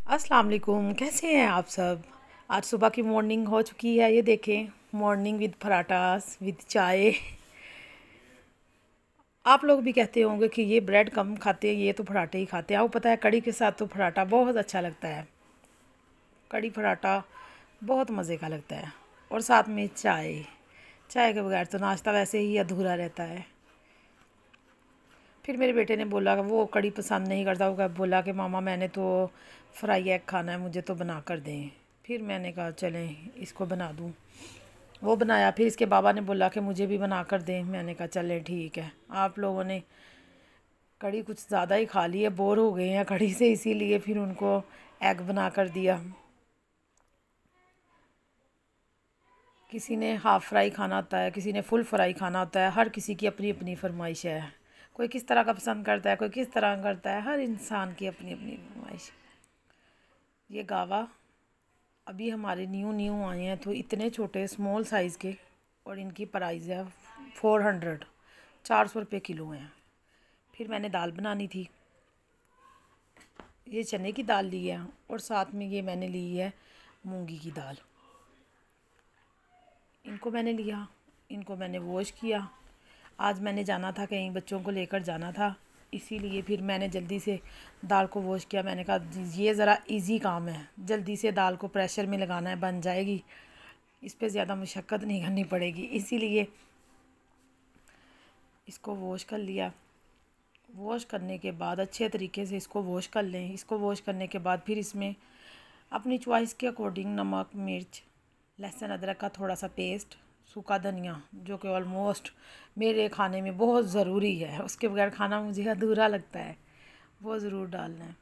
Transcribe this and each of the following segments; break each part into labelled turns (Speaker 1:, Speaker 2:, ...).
Speaker 1: अस्सलाम वालेकुम, कैसे हैं आप सब। आज सुबह की मॉर्निंग हो चुकी है। ये देखें, मॉर्निंग विद पराठास विद चाय। आप लोग भी कहते होंगे कि ये ब्रेड कम खाते हैं, ये तो पराठे ही खाते हैं। आपको पता है कड़ी के साथ तो पराठा बहुत अच्छा लगता है। कड़ी पराठा बहुत मज़े का लगता है। और साथ में चाय। चाय के बगैर तो नाश्ता वैसे ही अधूरा रहता है। फिर मेरे बेटे ने बोला कि वो कड़ी पसंद नहीं करता। वो बोला कि मामा मैंने तो फ्राई एग खाना है, मुझे तो बना कर दें। फिर मैंने कहा चलें इसको बना दूं। वो बनाया। फिर इसके बाबा ने बोला कि मुझे भी बना कर दें। मैंने कहा चलें ठीक है। आप लोगों ने कड़ी कुछ ज़्यादा ही खा ली है, बोर हो गए हैं कड़ी से, इसीलिए फिर उनको एग बना कर दिया। किसी ने हाफ़ फ्राई खाना होता है, किसी ने फुल फ्राई खाना होता है। हर किसी की अपनी अपनी फरमाइश है। कोई किस तरह का पसंद करता है, कोई किस तरह करता है। हर इंसान की अपनी अपनी फरमाइश। ये गावा अभी हमारे न्यू न्यू आए हैं, तो इतने छोटे स्मॉल साइज़ के। और इनकी प्राइस है 400, 400 रुपये किलो हैं। फिर मैंने दाल बनानी थी। ये चने की दाल ली है और साथ में ये मैंने ली है मूंगी की दाल। इनको मैंने लिया, इनको मैंने वॉश किया। आज मैंने जाना था कहीं, बच्चों को लेकर जाना था, इसीलिए फिर मैंने जल्दी से दाल को वॉश किया। मैंने कहा ये ज़रा इजी काम है, जल्दी से दाल को प्रेशर में लगाना है, बन जाएगी, इस पे ज़्यादा मशक्क़त नहीं करनी पड़ेगी। इसीलिए इसको वॉश कर लिया। वॉश करने के बाद अच्छे तरीके से इसको वॉश कर लें। इसको वॉश करने के बाद फिर इसमें अपनी चॉइस के अकॉर्डिंग नमक, मिर्च, लहसुन अदरक का थोड़ा सा पेस्ट, सूखा धनिया, जो कि ऑलमोस्ट मेरे खाने में बहुत ज़रूरी है, उसके बगैर खाना मुझे अधूरा लगता है, वो ज़रूर डालना है।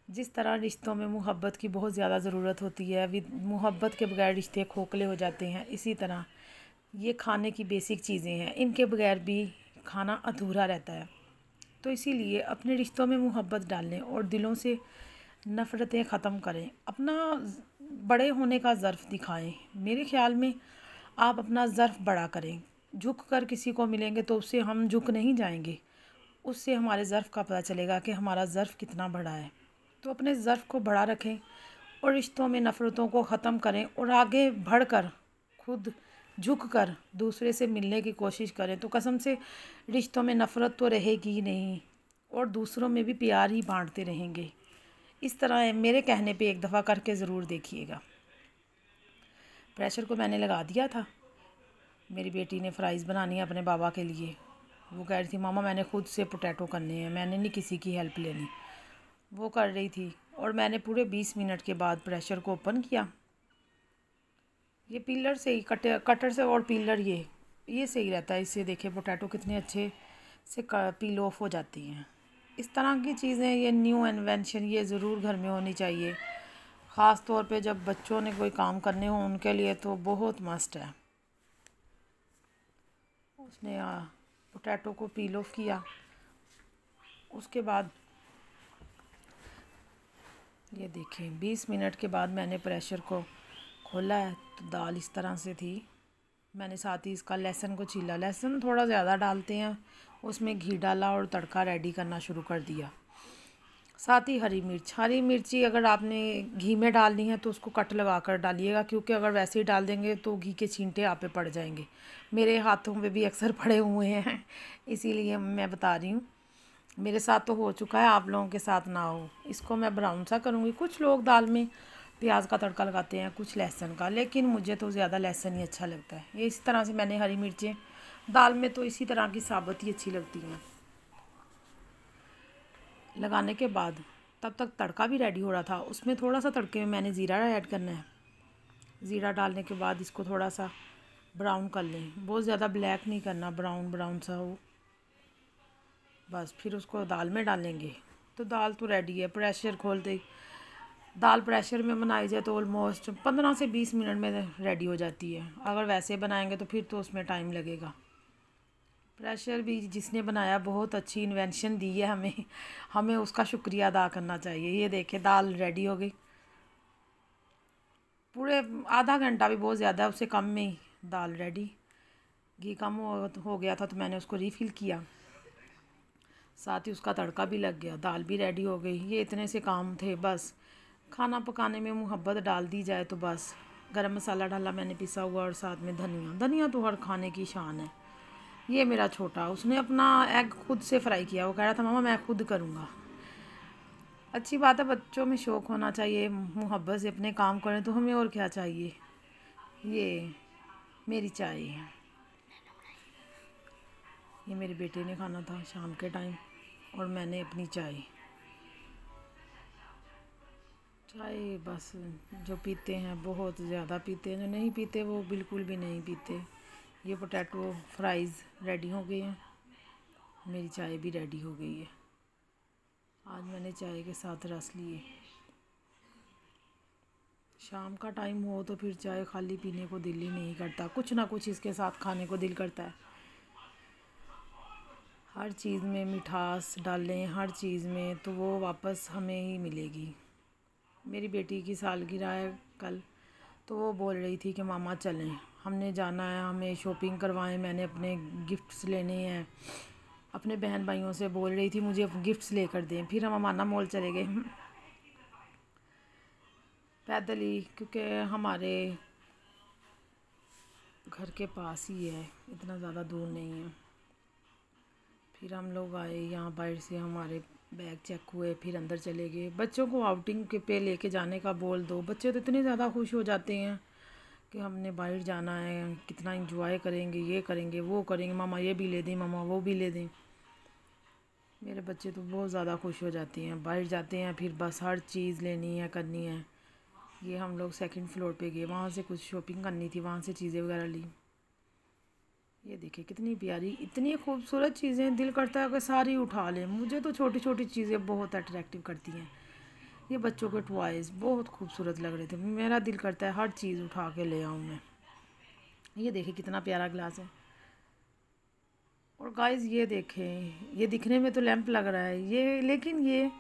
Speaker 1: जिस तरह रिश्तों में मोहब्बत की बहुत ज़्यादा ज़रूरत होती है, विद मोहब्बत के बगैर रिश्ते खोखले हो जाते हैं, इसी तरह ये खाने की बेसिक चीज़ें हैं, इनके बगैर भी खाना अधूरा रहता है। तो इसीलिए अपने रिश्तों में मोहब्बत डालें और दिलों से नफ़रतें ख़त्म करें। अपना बड़े होने का ज़र्फ़ दिखाएं। मेरे ख़्याल में आप अपना ज़र्फ़ बड़ा करें। झुक कर किसी को मिलेंगे तो उससे हम झुक नहीं जाएंगे, उससे हमारे ज़र्फ़ का पता चलेगा कि हमारा ज़र्फ़ कितना बड़ा है। तो अपने ज़र्फ़ को बड़ा रखें और रिश्तों में नफ़रतों को ख़त्म करें और आगे बढ़कर खुद झुक कर दूसरे से मिलने की कोशिश करें, तो कसम से रिश्तों में नफ़रत तो रहेगी ही नहीं और दूसरों में भी प्यार ही बांटते रहेंगे। इस तरह मेरे कहने पे एक दफ़ा करके ज़रूर देखिएगा। प्रेशर को मैंने लगा दिया था। मेरी बेटी ने फ़्राइज़ बनानी है अपने बाबा के लिए। वो कह रही थी मामा मैंने खुद से पोटैटो करने हैं, मैंने नहीं किसी की हेल्प लेनी। वो कर रही थी और मैंने पूरे 20 मिनट के बाद प्रेशर को ओपन किया। ये पीलर से ही कटर से, और पीलर ये सही रहता है। इससे देखिए पोटैटो कितने अच्छे से पील ऑफ हो जाती हैं। इस तरह की चीज़ें, ये न्यू इन्वेंशन ये ज़रूर घर में होनी चाहिए। ख़ास तौर पे जब बच्चों ने कोई काम करने हो उनके लिए तो बहुत मस्ट है। उसने पोटैटो को पील ऑफ किया। उसके बाद ये देखें 20 मिनट के बाद मैंने प्रेशर को खोला है तो दाल इस तरह से थी। मैंने साथ ही इसका लहसुन को छीला, लहसुन थोड़ा ज़्यादा डालते हैं, उसमें घी डाला और तड़का रेडी करना शुरू कर दिया। साथ ही हरी मिर्ची अगर आपने घी में डालनी है तो उसको कट लगा कर डालिएगा, क्योंकि अगर वैसे ही डाल देंगे तो घी के छींटे आप पे पड़ जाएंगे। मेरे हाथों में भी अक्सर पड़े हुए हैं, इसीलिए मैं बता रही हूँ। मेरे साथ तो हो चुका है, आप लोगों के साथ ना हो। इसको मैं ब्राउन सा करूँगी। कुछ लोग दाल में प्याज का तड़का लगाते हैं, कुछ लहसुन का, लेकिन मुझे तो ज़्यादा लहसुन ही अच्छा लगता है। ये इसी तरह से मैंने हरी मिर्चें दाल में तो इसी तरह की साबुत ही अच्छी लगती हैं। लगाने के बाद तब तक तड़का भी रेडी हो रहा था। उसमें थोड़ा सा तड़के में मैंने ज़ीरा ऐड करना है। ज़ीरा डालने के बाद इसको थोड़ा सा ब्राउन कर लें, बहुत ज़्यादा ब्लैक नहीं करना, ब्राउन ब्राउन सा हो बस। फिर उसको दाल में डालेंगे तो दाल तो रेडी है। प्रेशर खोलते ही दाल प्रेशर में बनाई जाए तो ऑलमोस्ट 15 से 20 मिनट में रेडी हो जाती है। अगर वैसे बनाएंगे तो फिर तो उसमें टाइम लगेगा। प्रेशर भी जिसने बनाया बहुत अच्छी इन्वेंशन दी है हमें, हमें उसका शुक्रिया अदा करना चाहिए। ये देखे दाल रेडी हो गई। पूरे आधा घंटा भी बहुत ज़्यादा है, उससे कम में ही दाल रेडी। घी कम हो गया था तो मैंने उसको रीफ़िल किया, साथ ही उसका तड़का भी लग गया, दाल भी रेडी हो गई। ये इतने से काम थे बस। खाना पकाने में मोहब्बत डाल दी जाए तो बस। गरम मसाला डाला मैंने पिसा हुआ और साथ में धनिया। धनिया तो हर खाने की शान है। ये मेरा छोटा, उसने अपना एग खुद से फ्राई किया। वो कह रहा था मामा मैं खुद करूँगा। अच्छी बात है, बच्चों में शौक़ होना चाहिए, मोहब्बत से अपने काम करें तो हमें और क्या चाहिए। ये मेरी चाय है, ये मेरे बेटे ने खाना था शाम के टाइम, और मैंने अपनी चाय। चाय बस जो पीते हैं बहुत ज़्यादा पीते हैं, जो नहीं पीते वो बिल्कुल भी नहीं पीते। ये पोटैटो फ्राइज़ रेडी हो गए हैं, मेरी चाय भी रेडी हो गई है। आज मैंने चाय के साथ रस लिए। शाम का टाइम हो तो फिर चाय खाली पीने को दिल ही नहीं करता, कुछ ना कुछ इसके साथ खाने को दिल करता है। हर चीज़ में मिठास डालें, हर चीज़ में, तो वो वापस हमें ही मिलेगी। मेरी बेटी की सालगिरह है कल, तो वो बोल रही थी कि मामा चलें, हमने जाना है, हमें शॉपिंग करवाएं, मैंने अपने गिफ्ट्स लेने हैं। अपने बहन भाइयों से बोल रही थी मुझे गिफ्ट्स लेकर दें। फिर हम अमाना मॉल चले गए पैदल ही, क्योंकि हमारे घर के पास ही है, इतना ज़्यादा दूर नहीं है। फिर हम लोग आए यहाँ, बाहर से हमारे बैग चेक हुए, फिर अंदर चले गए। बच्चों को आउटिंग के पे लेके जाने का बोल दो, बच्चे तो इतने ज़्यादा खुश हो जाते हैं कि हमने बाहर जाना है, कितना इंजॉय करेंगे, ये करेंगे वो करेंगे, मामा ये भी ले दें, मामा वो भी ले दें। मेरे बच्चे तो बहुत ज़्यादा खुश हो जाते हैं, बाहर जाते हैं फिर बस हर चीज़ लेनी है, करनी है। ये हम लोग सेकंड फ्लोर पे गए, वहाँ से कुछ शॉपिंग करनी थी, वहाँ से चीज़ें वगैरह ली। ये देखिए कितनी प्यारी, इतनी खूबसूरत चीज़ें, दिल करता है कि सारी उठा लें। मुझे तो छोटी छोटी चीज़ें बहुत अट्रैक्टिव करती हैं। ये बच्चों के टॉयज़ बहुत खूबसूरत लग रहे थे, मेरा दिल करता है हर चीज़ उठा के ले आऊँ मैं। ये देखिए कितना प्यारा ग्लास है। और गाइस ये देखें, ये दिखने में तो लैंप लग रहा है ये, लेकिन ये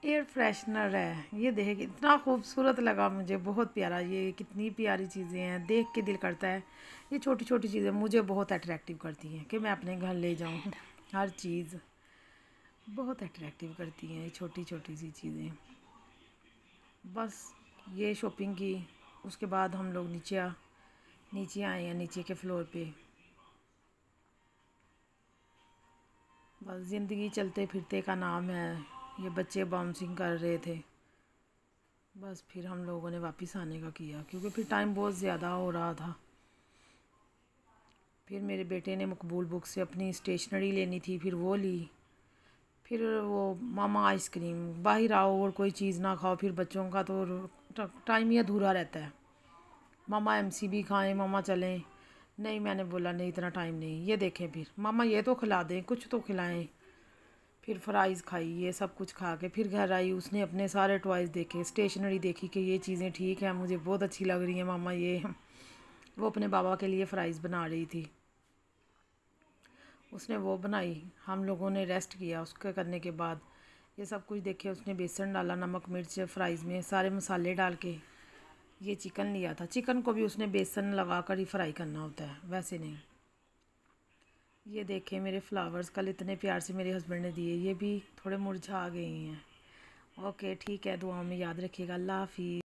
Speaker 1: एयर फ्रेशनर है। ये देखिए कितना खूबसूरत लगा मुझे, बहुत प्यारा। ये कितनी प्यारी चीज़ें हैं, देख के दिल करता है। ये छोटी छोटी चीज़ें मुझे बहुत अट्रैक्टिव करती हैं कि मैं अपने घर ले जाऊँ। हर चीज़ बहुत अट्रैक्टिव करती हैं ये छोटी छोटी सी चीज़ें। बस ये शॉपिंग की, उसके बाद हम लोग नीचे आए हैं, नीचे के फ्लोर पे। बस ज़िंदगी चलते फिरते का नाम है। ये बच्चे बाउंसिंग कर रहे थे, बस फिर हम लोगों ने वापस आने का किया, क्योंकि फिर टाइम बहुत ज़्यादा हो रहा था। फिर मेरे बेटे ने मकबूल बुक से अपनी स्टेशनरी लेनी थी, फिर वो ली। फिर वो मामा आइसक्रीम, बाहर आओ और कोई चीज़ ना खाओ, फिर बच्चों का तो टाइम ही अधूरा रहता है। मामा एमसीबी खाएं, मामा चलें, नहीं मैंने बोला नहीं इतना टाइम नहीं। ये देखें फिर मामा ये तो खिला दें, कुछ तो खिलाएं। फिर फ्राइज़ खाई, ये सब कुछ खा के फिर घर आई। उसने अपने सारे टॉयज़ देखे, स्टेशनरी देखी कि ये चीज़ें ठीक है, मुझे बहुत अच्छी लग रही हैं मामा ये। वो अपने बाबा के लिए फ़्राइज़ बना रही थी, उसने वो बनाई। हम लोगों ने रेस्ट किया। उसके करने के बाद ये सब कुछ देखे, उसने बेसन डाला, नमक मिर्च फ़्राइज़ में सारे मसाले डाल के। ये चिकन लिया था, चिकन को भी उसने बेसन लगा कर ही फ्राई करना होता है, वैसे नहीं। ये देखें मेरे फ्लावर्स कल इतने प्यार से मेरे हस्बैंड ने दिए, ये भी थोड़े मुरझा गए हैं। ओके ठीक है, दुआओं में याद रखिएगा। अल्लाह हाफिज़।